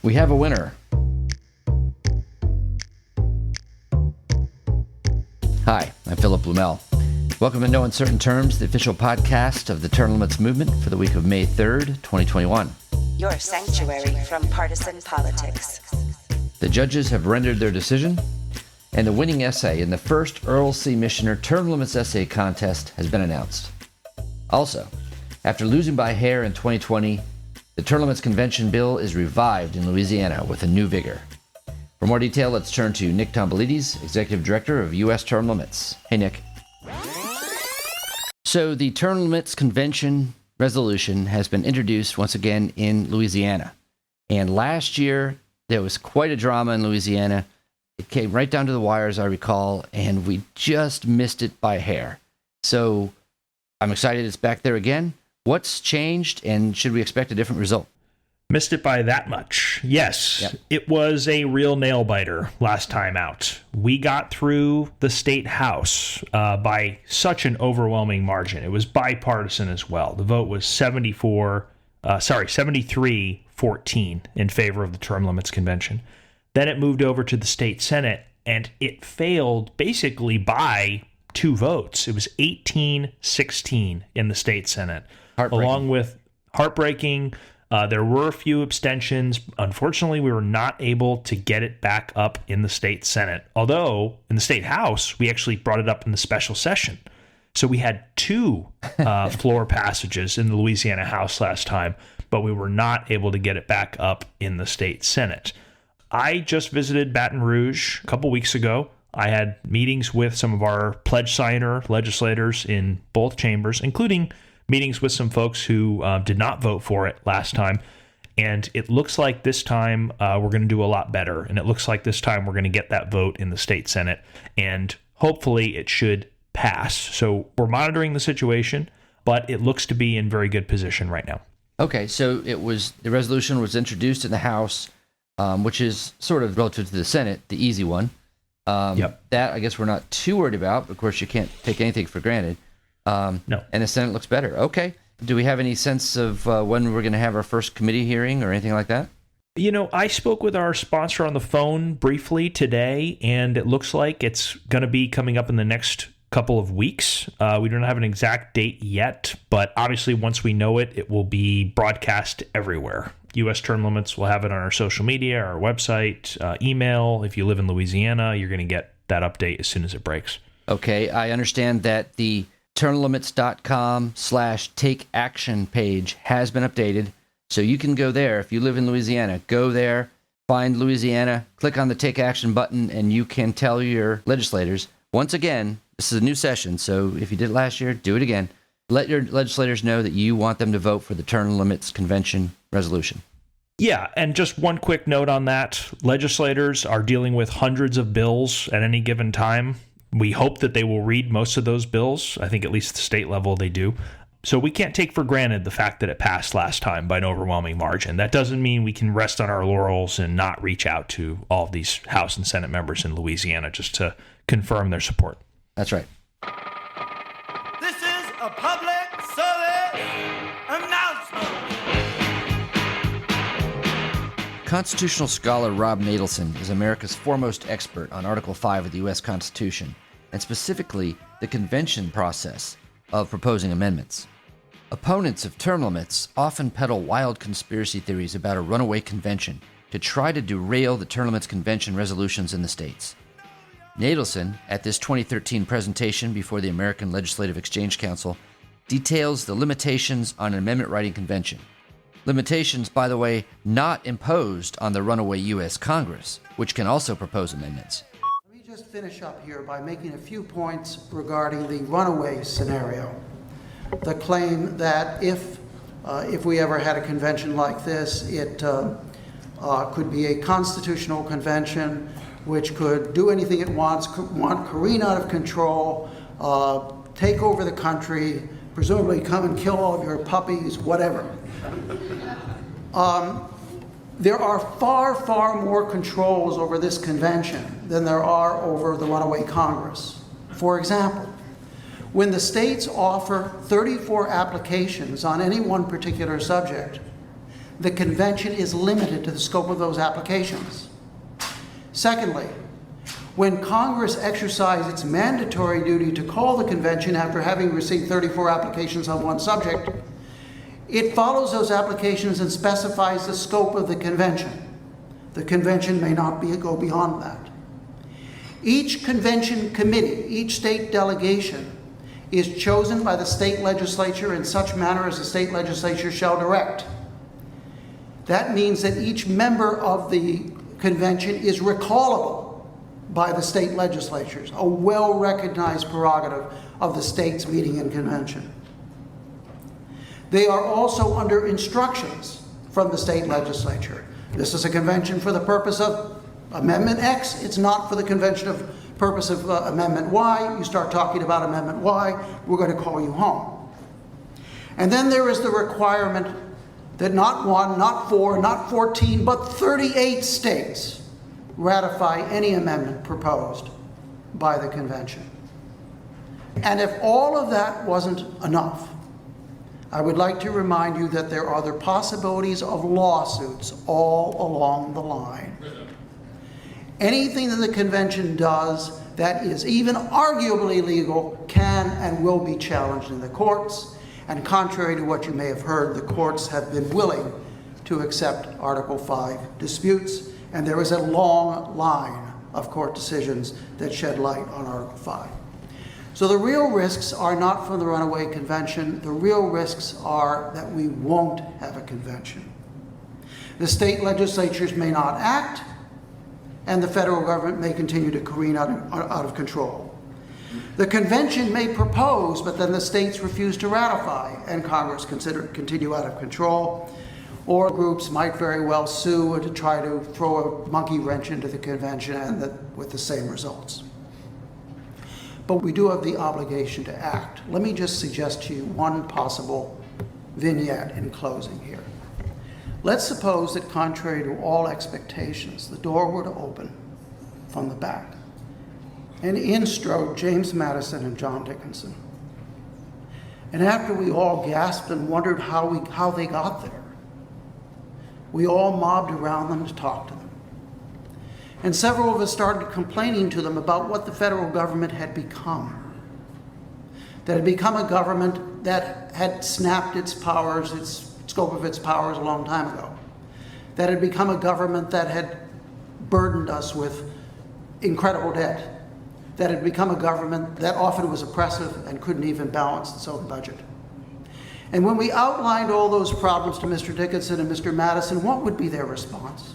We have a winner. Hi, I'm Philip Blumel. Welcome to No Uncertain Terms, the official podcast of the Term Limits Movement for the week of May 3rd, 2021. Your sanctuary from partisan politics. The judges have rendered their decision, and the winning essay in the first Earl C. Missioner Term Limits Essay Contest has been announced. Also, after losing by a hair in 2020, the Term Limits Convention bill is revived in Louisiana with a new vigor. For more detail, let's turn to Nick Tomboulides, Executive Director of U.S. Term Limits. Hey, Nick. So the Term Limits Convention resolution has been introduced once again in Louisiana. And last year, there was quite a drama in Louisiana. It came right down to the wire, as I recall, and we just missed it by a hair. So I'm excited it's back there again. What's changed, and should we expect a different result? Missed it by that much. Yes, Yep. It was a real nail-biter last time out. We got through the state house by such an overwhelming margin. It was bipartisan as well. The vote was 73-14 in favor of the Term Limits Convention. Then it moved over to the state Senate, and it failed basically by 2 votes. It was 18-16 in the state Senate. Along with heartbreaking, there were a few abstentions. Unfortunately, we were not able to get it back up in the state Senate. Although, in the state House, we actually brought it up in the special session. So we had 2 floor passages in the Louisiana House last time, but we were not able to get it back up in the state Senate. I just visited Baton Rouge a couple weeks ago. I had meetings with some of our pledge signer legislators in both chambers, including meetings with some folks who did not vote for it last time. And it looks like this time we're going to do a lot better. And it looks like this time we're going to get that vote in the state Senate. And hopefully it should pass. So we're monitoring the situation, but it looks to be in very good position right now. Okay, so the resolution was introduced in the House, which is sort of relative to the Senate, the easy one. Yep. That, I guess, we're not too worried about. Of course, you can't take anything for granted. No. And the Senate looks better. Okay. Do we have any sense of when we're going to have our first committee hearing or anything like that? You know, I spoke with our sponsor on the phone briefly today, and it looks like it's going to be coming up in the next couple of weeks. We don't have an exact date yet, but obviously once we know it, it will be broadcast everywhere. U.S. Term Limits will have it on our social media, our website, email. If you live in Louisiana, you're going to get that update as soon as it breaks. Okay. I understand that the termlimits.com/take action page has been updated. So you can go there. If you live in Louisiana, go there, find Louisiana, click on the Take Action button, and you can tell your legislators, once again, this is a new session, so if you did it last year, do it again. Let your legislators know that you want them to vote for the Term Limits Convention resolution. Yeah, and just one quick note on that. Legislators are dealing with hundreds of bills at any given time. We hope that they will read most of those bills. I think at least at the state level they do. So we can't take for granted the fact that it passed last time by an overwhelming margin. That doesn't mean we can rest on our laurels and not reach out to all of these House and Senate members in Louisiana just to confirm their support. That's right. This is a public service announcement. Constitutional scholar Rob Natelson is America's foremost expert on Article 5 of the U.S. Constitution, and specifically the convention process of proposing amendments. Opponents of term limits often peddle wild conspiracy theories about a runaway convention to try to derail the Term Limits Convention resolutions in the states. Natelson, at this 2013 presentation before the American Legislative Exchange Council, details the limitations on an amendment writing convention. Limitations, by the way, not imposed on the runaway U.S. Congress, which can also propose amendments. Let me just finish up here by making a few points regarding the runaway scenario. The claim that if we ever had a convention like this, it could be a constitutional convention which could do anything it wants, careen out of control, take over the country, presumably come and kill all of your puppies, whatever. There are far, far more controls over this convention than there are over the runaway Congress. For example, when the states offer 34 applications on any one particular subject, the convention is limited to the scope of those applications. Secondly, when Congress exercised its mandatory duty to call the convention after having received 34 applications on one subject, it follows those applications and specifies the scope of the convention. The convention may not go beyond that. Each convention committee, each state delegation, is chosen by the state legislature in such manner as the state legislature shall direct. That means that each member of the convention is recallable by the state legislatures, a well-recognized prerogative of the states meeting in convention. They are also under instructions from the state legislature. This is a convention for the purpose of Amendment X. It's not for the convention of purpose of Amendment Y. You start talking about Amendment Y, we're going to call you home. And then there is the requirement that not 1, not 4, not 14, but 38 states ratify any amendment proposed by the convention. And if all of that wasn't enough, I would like to remind you that there are other possibilities of lawsuits all along the line. Anything that the convention does that is even arguably legal can and will be challenged in the courts. And contrary to what you may have heard, the courts have been willing to accept Article 5 disputes, and there is a long line of court decisions that shed light on Article 5. So the real risks are not from the runaway convention. The real risks are that we won't have a convention. The state legislatures may not act, and the federal government may continue to careen out of control. The convention may propose, but then the states refuse to ratify, and Congress continue out of control. Or groups might very well sue to try to throw a monkey wrench into the convention, and with the same results. But we do have the obligation to act. Let me just suggest to you one possible vignette in closing here. Let's suppose that contrary to all expectations, the door were to open from the back, and in strode James Madison and John Dickinson. And after we all gasped and wondered how they got there, we all mobbed around them to talk to them. And several of us started complaining to them about what the federal government had become. That had become a government that had snapped its powers, its scope of its powers a long time ago. That had become a government that had burdened us with incredible debt. That had become a government that often was oppressive and couldn't even balance its own budget. And when we outlined all those problems to Mr. Dickinson and Mr. Madison, what would be their response?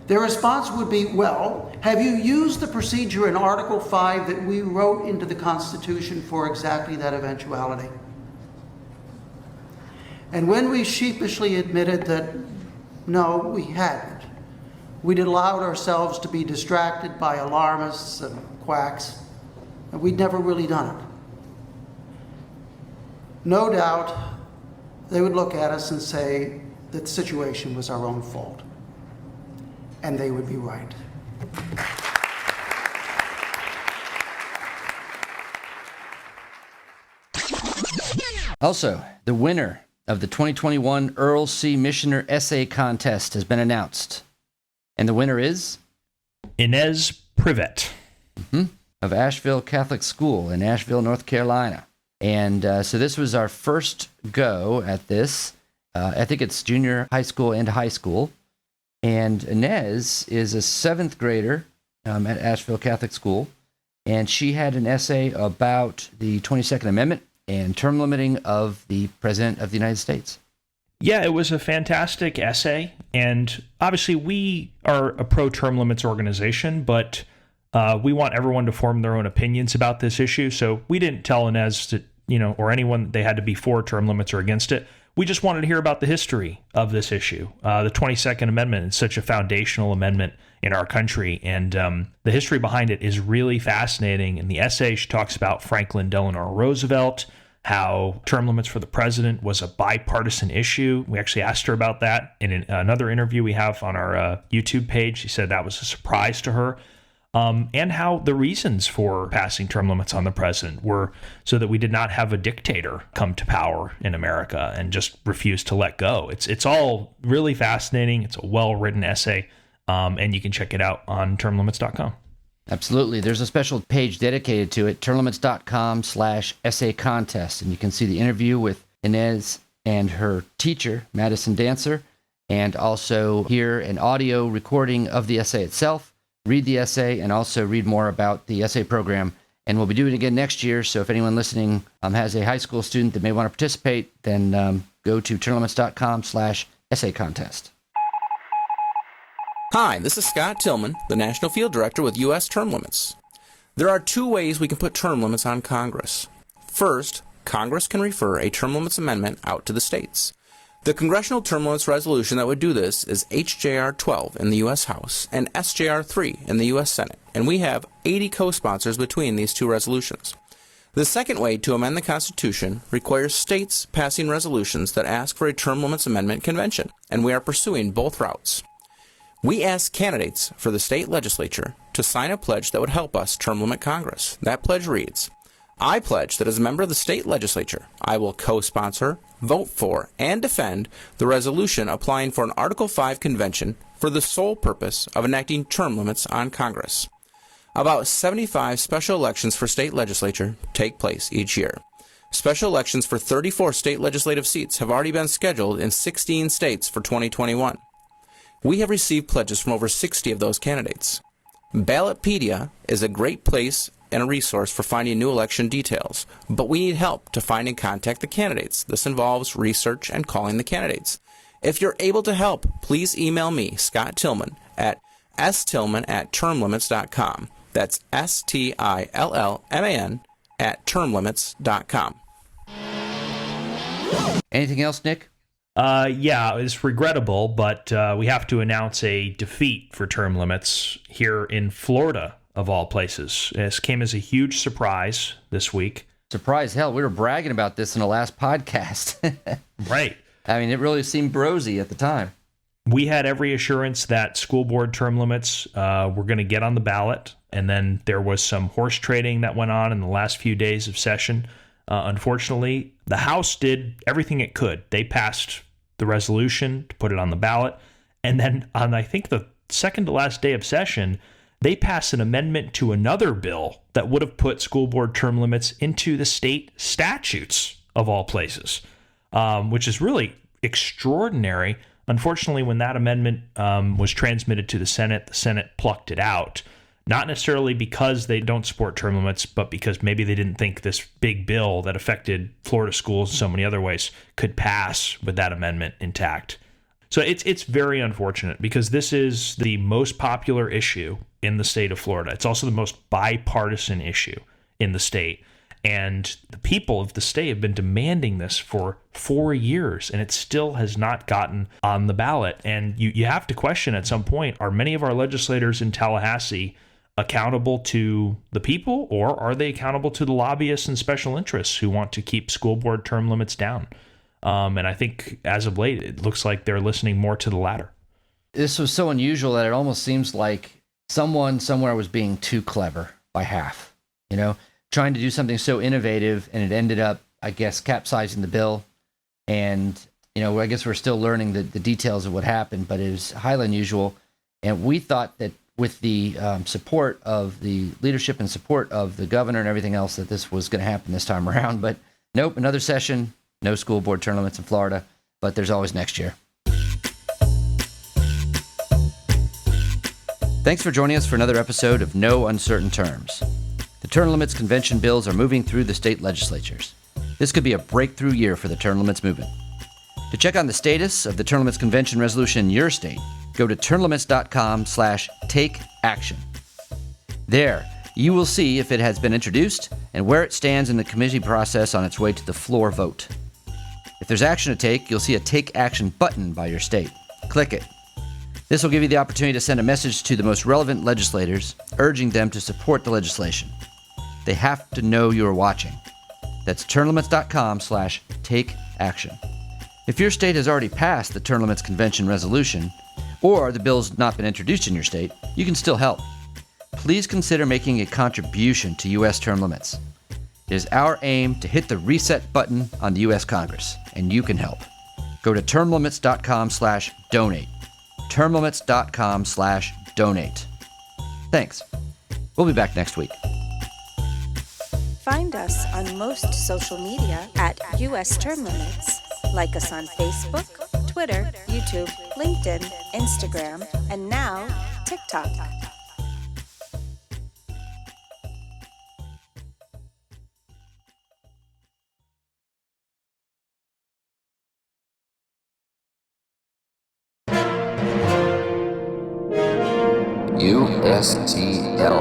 Their response would be, well, have you used the procedure in Article 5 that we wrote into the Constitution for exactly that eventuality? And when we sheepishly admitted that, no, we hadn't, we'd allowed ourselves to be distracted by alarmists and quacks, and we'd never really done it. No doubt, they would look at us and say that the situation was our own fault. And they would be right. Also, the winner of the 2021 Earl C. Missioner Essay Contest has been announced. And the winner is? Inez Privet. Of Asheville Catholic School in Asheville, North Carolina. And so this was our first go at this. I think it's junior high school and high school. And Inez is a 7th grader at Asheville Catholic School, and she had an essay about the 22nd Amendment and term limiting of the President of the United States. Yeah, it was a fantastic essay, and obviously we are a pro-term limits organization, but we want everyone to form their own opinions about this issue, so we didn't tell Inez to, or anyone that they had to be for term limits or against it. We just wanted to hear about the history of this issue. The 22nd Amendment is such a foundational amendment in our country, and the history behind it is really fascinating. In the essay, she talks about Franklin Delano Roosevelt, how term limits for the president was a bipartisan issue. We actually asked her about that in another interview we have on our YouTube page. She said that was a surprise to her. and how the reasons for passing term limits on the president were so that we did not have a dictator come to power in America and just refuse to let go. It's all really fascinating. It's a well-written essay, and you can check it out on termlimits.com. Absolutely. There's a special page dedicated to it, termlimits.com/essay contest, and you can see the interview with Inez and her teacher, Madison Dancer, and also hear an audio recording of the essay itself, read the essay, and also read more about the essay program. And we'll be doing it again next year, so if anyone listening has a high school student that may want to participate, then go to termlimits.com/essay contest. Hi, this is Scott Tillman, the National Field Director with U.S. Term Limits. There are two ways we can put term limits on Congress. First, Congress can refer a term limits amendment out to the states. The Congressional Term Limits resolution that would do this is HJR 12 in the U.S. House and SJR 3 in the U.S. Senate, and we have 80 co-sponsors between these two resolutions. The second way to amend the Constitution requires states passing resolutions that ask for a term limits amendment convention, and we are pursuing both routes. We ask candidates for the state legislature to sign a pledge that would help us term limit Congress. That pledge reads, I pledge that as a member of the state legislature, I will co-sponsor, vote for, and defend the resolution applying for an Article 5 convention for the sole purpose of enacting term limits on Congress. About 75 special elections for state legislature take place each year. Special elections for 34 state legislative seats have already been scheduled in 16 states for 2021. We have received pledges from over 60 of those candidates. Ballotpedia is a great place and a resource for finding new election details, but we need help to find and contact the candidates. This involves research and calling the candidates. If you're able to help, please email me, Scott Tillman, at stillman@termlimits.com. That's STILLMAN @termlimits.com. Anything else, Nick? Yeah, it's regrettable, but we have to announce a defeat for term limits here in Florida, of all places. This came as a huge surprise this week. Surprise, hell, we were bragging about this in the last podcast. Right. I mean, it really seemed rosy at the time. We had every assurance that school board term limits were going to get on the ballot, and then there was some horse trading that went on in the last few days of session. Unfortunately, the House did everything it could. They passed the resolution to put it on the ballot, and then on, I think, the second to last day of session, they passed an amendment to another bill that would have put school board term limits into the state statutes, of all places, which is really extraordinary. Unfortunately, when that amendment was transmitted to the Senate plucked it out, not necessarily because they don't support term limits, but because maybe they didn't think this big bill that affected Florida schools in so many other ways could pass with that amendment intact. So it's very unfortunate because this is the most popular issue in the state of Florida. It's also the most bipartisan issue in the state. And the people of the state have been demanding this for 4 years, and it still has not gotten on the ballot. And you have to question at some point, are many of our legislators in Tallahassee accountable to the people, or are they accountable to the lobbyists and special interests who want to keep school board term limits down? And I think as of late, it looks like they're listening more to the latter. This was so unusual that it almost seems like someone somewhere was being too clever by half, trying to do something so innovative, and it ended up, I guess, capsizing the bill. And, I guess we're still learning the details of what happened, but it was highly unusual. And we thought that with the support of the leadership and support of the governor and everything else, that this was going to happen this time around. But nope, another session, no school board term limits in Florida, but there's always next year. Thanks for joining us for another episode of No Uncertain Terms. The term limits convention bills are moving through the state legislatures. This could be a breakthrough year for the term limits movement. To check on the status of the term limits convention resolution in your state, go to termlimits.com/takeaction. There, you will see if it has been introduced and where it stands in the committee process on its way to the floor vote. If there's action to take, you'll see a Take Action button by your state. Click it. This will give you the opportunity to send a message to the most relevant legislators, urging them to support the legislation. They have to know you're watching. That's termlimits.com/takeaction. If your state has already passed the term limits convention resolution, or the bill's not been introduced in your state, you can still help. please consider making a contribution to U.S. term limits. It is our aim to hit the reset button on the U.S. Congress, and you can help. Go to termlimits.com/donate. termlimits.com/donate. Thanks. We'll be back next week. Find us on most social media at US Term Limits. Like us on Facebook, Twitter, YouTube, LinkedIn, Instagram, and now TikTok. USTL.